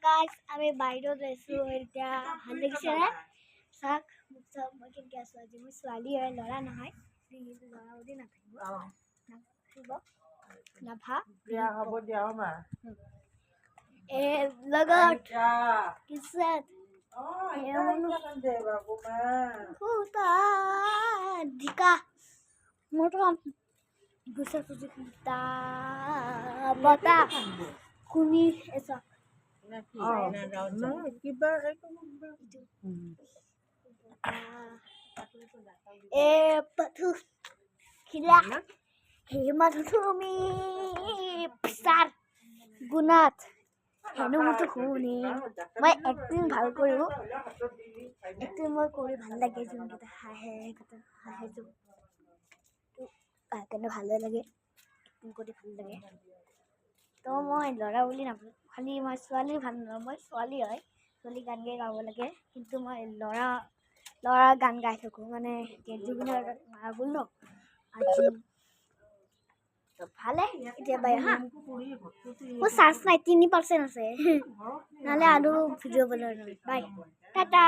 guys আমি বাইরে যাইছো এটা ভাল লাগিছে না সাক মুখ মই কেনকে আছো আজি মই ছোৱালী হয় লৰা নহয় লৰা উদি নাথাকিব নাথাকিব নাভা বিয়া হ'ব দিয়া মা এ লগত কিছত দে বাবু মা কুতা দিকা মোটম গুছা সুজি কিতা বতা কুনি এসা কিবা এ পথু খিলা হেমাধুমি পিসার গুণাত হেনু মতো শুনি মই একদিন ভাল কৰো একদিন মই কৰি ভাল লাগে যোনকেইটা হাঁহে হাঁহেটো কেনে ভালে লাগে একদিন কৰি ভাল লাগে তো মই ল'ৰা বুলি নাভাবোঁ খালি মই ছোৱালী ভাল নহয় মই ছোৱালী হয় ছোৱালী গান গাই গাব লাগে কিন্তু মই ল'ৰা গান গাই থাকোঁ মানে জুবিনৰ মাৰ্বল ন আজি ভালে এতিয়া বাই হা মোৰ চাৰ্জ নাই 3% আছে নহ'লে আৰু ভিডিঅ' বনাই বাই টাটা